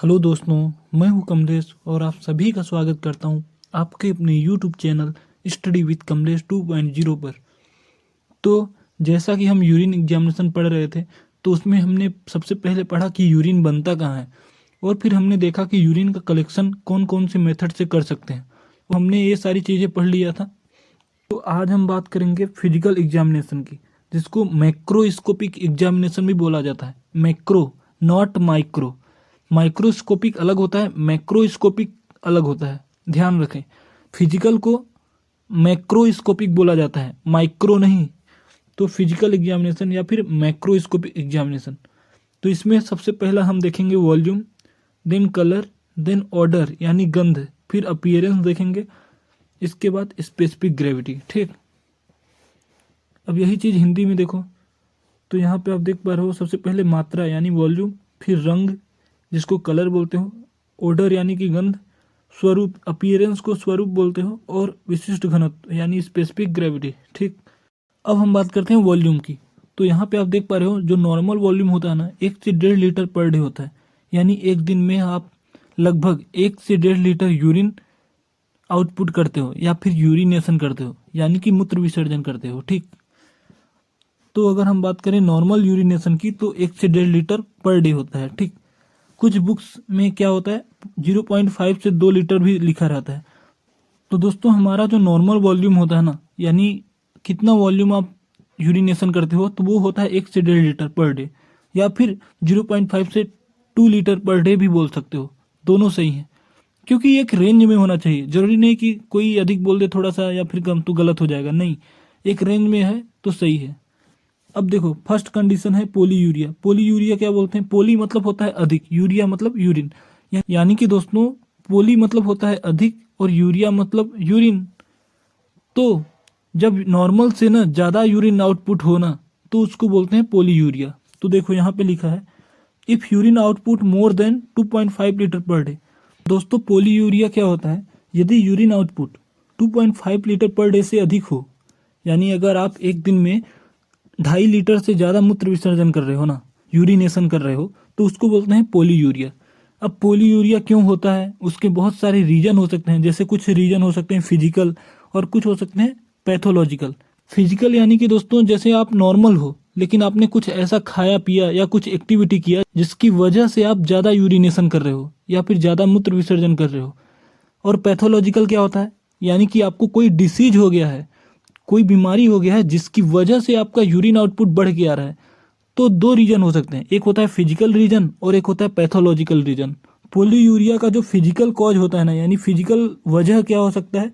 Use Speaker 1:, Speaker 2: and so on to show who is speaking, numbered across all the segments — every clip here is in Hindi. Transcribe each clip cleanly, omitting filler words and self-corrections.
Speaker 1: हेलो दोस्तों, मैं हूं कमलेश और आप सभी का स्वागत करता हूं आपके अपने YouTube channel study with Kamlesh 2.0 पर। तो जैसा कि हम यूरिन एग्जामिनेशन पढ़ रहे थे, तो उसमें हमने सबसे पहले पढ़ा कि यूरिन बनता कहाँ है, और फिर हमने देखा कि यूरिन का कलेक्शन कौन कौन से मेथड से कर सकते हैं। तो हमने ये सारी चीज़ें पढ़ लिया था। तो आज हम बात करेंगे फिजिकल एग्जामिनेशन की, जिसको मैक्रोस्कोपिक एग्जामिनेशन भी बोला जाता है। Macro, not micro. माइक्रोस्कोपिक अलग होता है, मैक्रोस्कोपिक अलग होता है, ध्यान रखें। फिजिकल को मैक्रोस्कोपिक बोला जाता है, माइक्रो नहीं। तो फिजिकल एग्जामिनेशन या फिर मैक्रोस्कोपिक एग्जामिनेशन, तो इसमें सबसे पहला हम देखेंगे volume, then colour, then odour यानी गंध, फिर अपीयरेंस देखेंगे, इसके बाद स्पेसिफिक ग्रेविटी। ठीक, अब यही चीज़ हिंदी में देखो, तो यहाँ पे आप देख पा रहे हो सबसे पहले मात्रा यानी वॉल्यूम, फिर रंग जिसको कलर बोलते हो, ऑर्डर यानी कि गंध, स्वरूप अपीयरेंस को स्वरूप बोलते हो, और विशिष्ट घनत्व यानी स्पेसिफिक ग्रेविटी। ठीक, अब हम बात करते हैं वॉल्यूम की। तो यहाँ पे आप देख पा रहे हो जो नॉर्मल वॉल्यूम होता है ना, 1 से 1.5 लीटर पर डे होता है। यानी एक दिन में आप लगभग 1 से 1.5 लीटर यूरिन आउटपुट करते हो या फिर यूरिनेशन करते हो, यानी कि मूत्र विसर्जन करते हो। ठीक, तो अगर हम बात करें नॉर्मल यूरिनेशन की, तो 1 से 1.5 लीटर पर डे होता है। ठीक, कुछ बुक्स में क्या होता है 0.5 से 2 लीटर भी लिखा रहता है। तो दोस्तों हमारा जो नॉर्मल वॉल्यूम होता है ना, यानी कितना वॉल्यूम आप यूरिनेशन करते हो, तो वो होता है 1 से 1.5 लीटर पर डे, या फिर 0.5 से 2 लीटर पर डे भी बोल सकते हो। दोनों सही है, क्योंकि एक रेंज में होना चाहिए। जरूरी नहीं कि कोई अधिक बोल दे थोड़ा सा या फिर कम तो गलत हो जाएगा, नहीं, एक रेंज में है तो सही है। अब देखो फर्स्ट कंडीशन है पोली यूरिया। पोली यूरिया क्या बोलते हैं? पोली मतलब होता है अधिक, यूरिया मतलब यूरिन, यानी कि दोस्तों पोली मतलब होता है अधिक और यूरिया मतलब यूरिन। तो जब नॉर्मल से ना ज़्यादा यूरिन आउटपुट हो ना, तो उसको बोलते हैं पोली यूरिया। तो देखो यहाँ पे लिखा है if urine output more than 2.5 litre per day. दोस्तों पोली यूरिया क्या होता है? यदि urine output 2.5 litre per day से अधिक हो, यानी अगर आप एक दिन में 2.5 लीटर से ज़्यादा मूत्र विसर्जन कर रहे हो ना, यूरिनेशन कर रहे हो, तो उसको बोलते हैं पोली यूरिया। अब पोली यूरिया क्यों होता है? उसके बहुत सारे रीजन हो सकते हैं। जैसे कुछ रीजन हो सकते हैं फिजिकल और कुछ हो सकते हैं पैथोलॉजिकल। फिजिकल यानी कि दोस्तों जैसे आप नॉर्मल हो, लेकिन आपने कुछ ऐसा खाया पिया या कुछ एक्टिविटी किया जिसकी वजह से आप ज़्यादा यूरिनेशन कर रहे हो या फिर ज़्यादा मूत्र विसर्जन कर रहे हो। और पैथोलॉजिकल क्या होता है? यानी कि आपको कोई डिसीज हो गया है, कोई बीमारी हो गया है जिसकी वजह से आपका यूरिन आउटपुट बढ़ के आ रहा है। तो दो रीजन हो सकते हैं, एक होता है फिजिकल रीजन और एक होता है पैथोलॉजिकल रीजन। पोलीयूरिया का जो फिजिकल कॉज होता है ना, यानी फिजिकल वजह क्या हो सकता है?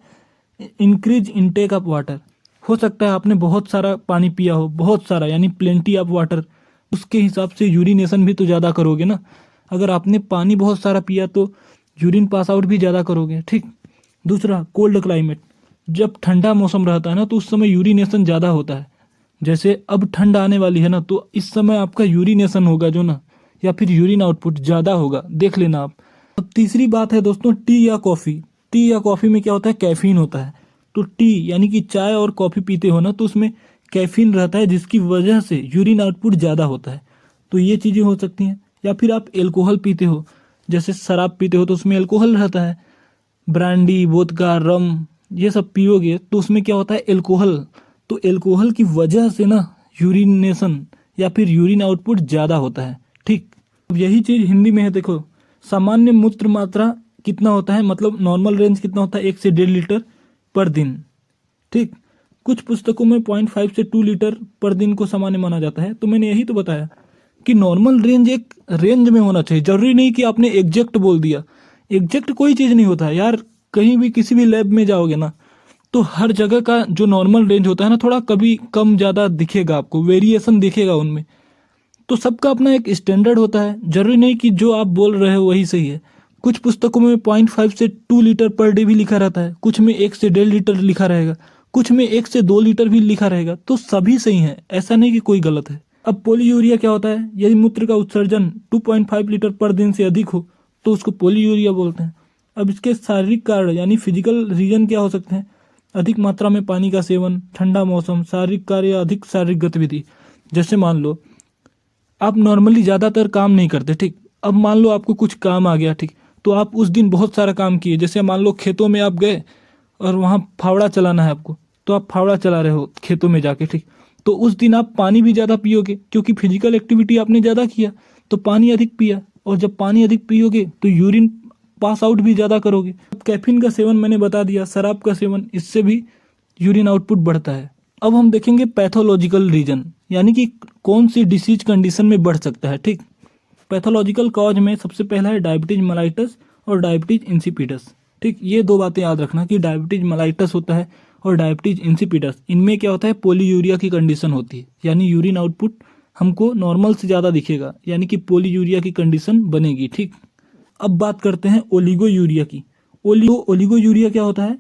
Speaker 1: Increase intake of water. हो सकता है आपने बहुत सारा पानी पिया हो, बहुत सारा यानी प्लेंटी ऑफ वाटर, उसके हिसाब से यूरिनेशन भी तो ज़्यादा करोगे ना। अगर आपने पानी बहुत सारा पिया तो यूरिन पास आउट भी ज़्यादा करोगे। ठीक, दूसरा कोल्ड क्लाइमेट। जब ठंडा मौसम रहता है ना, तो उस समय यूरिनेशन ज़्यादा होता है। जैसे अब ठंड आने वाली है ना, तो इस समय आपका यूरिनेशन होगा जो ना, या फिर यूरिन आउटपुट ज़्यादा होगा, देख लेना आप। अब तीसरी बात है दोस्तों टी या कॉफ़ी। टी या कॉफ़ी में क्या होता है? कैफीन होता है। तो टी यानी कि चाय और कॉफ़ी पीते हो ना, तो उसमें कैफीन रहता है जिसकी वजह से यूरिन आउटपुट ज़्यादा होता है। तो ये चीज़ें हो सकती हैं। या फिर आप एल्कोहल पीते हो, जैसे शराब पीते हो तो उसमें एल्कोहल रहता है। ब्रांडी, वोदका, रम, ये सब पियोगे तो उसमें क्या होता है? एल्कोहल। तो एल्कोहल की वजह से ना यूरिनेशन या फिर यूरिन आउटपुट ज़्यादा होता है। ठीक, अब यही चीज़ हिंदी में है। देखो सामान्य मूत्र मात्रा कितना होता है, मतलब नॉर्मल रेंज कितना होता है? 1 से 1.5 लीटर पर दिन। ठीक, कुछ पुस्तकों में 0.5 से 2 लीटर पर दिन को सामान्य माना जाता है। तो मैंने यही तो बताया कि नॉर्मल रेंज एक रेंज में होना चाहिए। जरूरी नहीं कि आपने एग्जैक्ट बोल दिया। एग्जैक्ट कोई चीज़ नहीं होता है यार। कहीं भी किसी भी लैब में जाओगे ना, तो हर जगह का जो नॉर्मल रेंज होता है ना, थोड़ा कभी कम ज़्यादा दिखेगा, आपको वेरिएशन दिखेगा उनमें। तो सबका अपना एक स्टैंडर्ड होता है। जरूरी नहीं कि जो आप बोल रहे हो वही सही है। कुछ पुस्तकों में 0.5 से 2 लीटर पर डे भी लिखा रहता है, कुछ में 1 से 1.5 लीटर लिखा रहेगा, कुछ में 1 से 2 लीटर भी लिखा रहेगा। तो सभी सही है, ऐसा नहीं कि कोई गलत है। अब पोलीयूरिया क्या होता है? यदि मूत्र का उत्सर्जन 2.5 लीटर पर दिन से अधिक हो तो उसको पोलीयूरिया बोलते हैं। अब इसके शारीरिक कारण यानी फिजिकल रीजन क्या हो सकते हैं? अधिक मात्रा में पानी का सेवन, ठंडा मौसम, शारीरिक कार्य या अधिक शारीरिक गतिविधि। जैसे मान लो आप नॉर्मली ज़्यादातर काम नहीं करते, ठीक, अब मान लो आपको कुछ काम आ गया, ठीक, तो आप उस दिन बहुत सारा काम किए, जैसे मान लो खेतों में आप गए और वहाँ फावड़ा चलाना है आपको, तो आप फावड़ा चला रहे हो खेतों में जाके, ठीक, तो उस दिन आप पानी भी ज़्यादा पियोगे क्योंकि फिजिकल एक्टिविटी आपने ज़्यादा किया, तो पानी अधिक पिया, और जब पानी अधिक पियोगे तो यूरिन पास आउट भी ज़्यादा करोगे। अब कैफीन का सेवन मैंने बता दिया, शराब का सेवन, इससे भी यूरिन आउटपुट बढ़ता है। अब हम देखेंगे पैथोलॉजिकल रीजन, यानी कि कौन सी डिसीज कंडीशन में बढ़ सकता है, ठीक। पैथोलॉजिकल कॉज में सबसे पहला है डायबिटीज मेलाइटस और डायबिटीज इंसिपिडस, ठीक। ये दो बातें याद रखना कि डायबिटीज मेलाइटस होता है और डायबिटीज इंसिपिडस, इनमें क्या होता है, पोलीयूरिया की कंडीशन होती है, यानी यूरिन आउटपुट हमको नॉर्मल से ज़्यादा दिखेगा, यानी कि पोलीयूरिया की कंडीशन बनेगी, ठीक। अब बात करते हैं ओलिगोयूरिया की। ओलिगोयूरिया क्या होता है,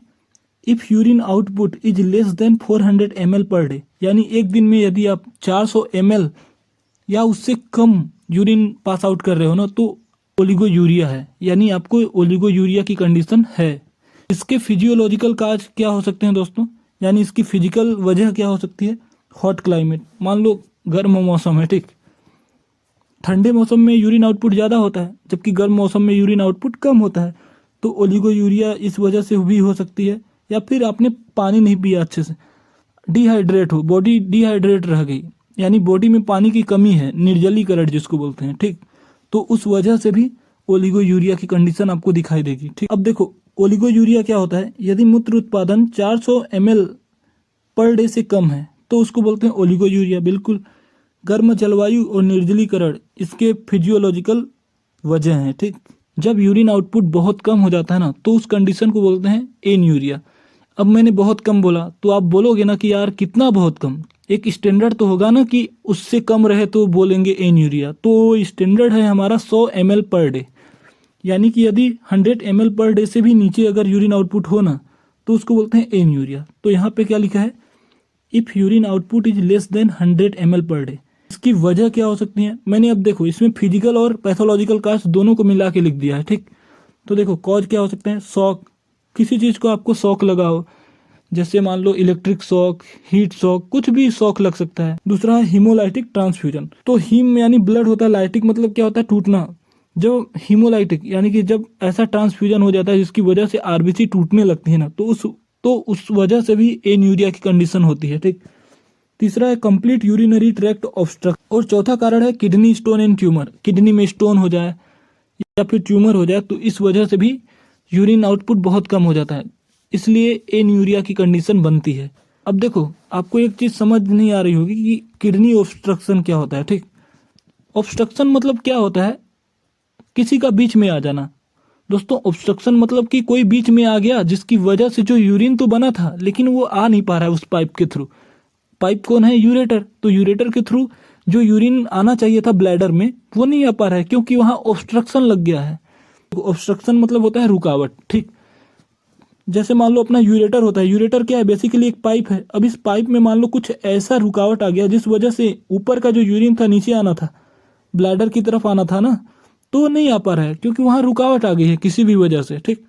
Speaker 1: if urine output is less than 400 ml per day, यानी एक दिन में यदि आप 400 ml या उससे कम यूरिन पास आउट कर रहे हो ना, तो ओलिगोयूरिया है, यानी आपको ओलिगोयूरिया की कंडीशन है। इसके फिजियोलॉजिकल काज क्या हो सकते हैं दोस्तों, यानी इसकी फिजिकल वजह क्या हो सकती है, हॉट क्लाइमेट, मान लो गर्म मौसम है, ठीक, ठंडे मौसम में यूरिन आउटपुट ज़्यादा होता है जबकि गर्म मौसम में यूरिन आउटपुट कम होता है, तो ओलिगोयूरिया इस वजह से भी हो सकती है। या फिर आपने पानी नहीं पिया अच्छे से, डिहाइड्रेट हो, बॉडी डिहाइड्रेट रह गई, यानी बॉडी में पानी की कमी है, निर्जलीकरण जिसको बोलते हैं, ठीक, तो उस वजह से भी ओलिगोयूरिया की कंडीशन आपको दिखाई देगी, ठीक। अब देखो ओलिगोयूरिया क्या होता है, यदि मूत्र उत्पादन 400 ml पर डे से कम है तो उसको बोलते हैं ओलिगोयूरिया। बिल्कुल, गर्म जलवायु और निर्जलीकरण इसके फिजियोलॉजिकल वजह हैं, ठीक। जब यूरिन आउटपुट बहुत कम हो जाता है ना, तो उस कंडीशन को बोलते हैं एन्यूरिया। अब मैंने बहुत कम बोला तो आप बोलोगे ना कि यार कितना बहुत कम, एक स्टैंडर्ड तो होगा ना कि उससे कम रहे तो बोलेंगे एन्यूरिया, तो स्टैंडर्ड है हमारा 100 ml पर डे, यानी कि यदि 100 ml पर डे से भी नीचे अगर यूरिन आउटपुट हो ना, तो उसको बोलते हैं एन्यूरिया। तो यहाँ पे क्या लिखा है, if urine output is less than 100 ml per day. इसकी वजह क्या हो सकती है, मैंने अब देखो इसमें फिजिकल और पैथोलॉजिकल काज दोनों को मिला के लिख दिया है, ठीक। तो देखो कॉज क्या हो सकते हैं, शॉक, किसी चीज़ को आपको शॉक लगा हो, जैसे मान लो इलेक्ट्रिक शॉक, हीट शॉक, कुछ भी शॉक लग सकता है। दूसरा है हीमोलाइटिक ट्रांसफ्यूजन, तो हीम यानी ब्लड होता है, लाइटिक मतलब क्या होता है, टूटना। जब हीमोलाइटिक यानी कि जब ऐसा ट्रांसफ्यूजन हो जाता है जिसकी वजह से आरबीसी टूटने लगती है ना, तो उस वजह से भी एन्यूरिया की कंडीशन होती है, ठीक। तीसरा है कंप्लीट यूरिनरी ट्रैक्ट ऑब्स्ट्रक्शन, और चौथा कारण है kidney stone and tumour, kidney में स्टोन हो जाए या फिर ट्यूमर हो जाए, तो इस वजह से भी यूरिन आउटपुट बहुत कम हो जाता है, इसलिए एन्यूरिया की कंडीशन बनती है। अब देखो आपको एक चीज़ समझ नहीं आ रही होगी कि किडनी ऑब्स्ट्रक्शन क्या होता है, ठीक। ऑब्स्ट्रक्शन मतलब क्या होता है, किसी का बीच में आ जाना। दोस्तों ऑब्स्ट्रक्शन मतलब कि कोई बीच में आ गया जिसकी वजह से जो यूरिन तो बना था लेकिन वो आ नहीं पा रहा है उस पाइप के थ्रू। पाइप कौन है, यूरेटर, तो यूरेटर के थ्रू जो यूरिन आना चाहिए था ब्लैडर में वो नहीं आ पा रहा है क्योंकि वहाँ ऑब्स्ट्रक्शन लग गया है। ऑब्स्ट्रक्शन मतलब होता है रुकावट, ठीक। जैसे मान लो अपना यूरेटर होता है, यूरेटर क्या है, बेसिकली एक पाइप है। अब इस पाइप में मान लो कुछ ऐसा रुकावट आ गया जिस वजह से ऊपर का जो यूरिन था नीचे आना था, ब्लैडर की तरफ आना था ना, तो नहीं आ पा रहा है क्योंकि वहाँ रुकावट आ गई है किसी भी वजह से, ठीक।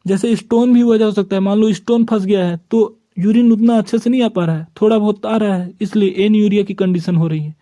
Speaker 1: जैसे स्टोन भी वजह हो सकता है, मान लो स्टोन फंस गया है तो यूरिन उतना अच्छे से नहीं आ पा रहा है, थोड़ा बहुत आ रहा है, इसलिए एन्यूरिया की कंडीशन हो रही है।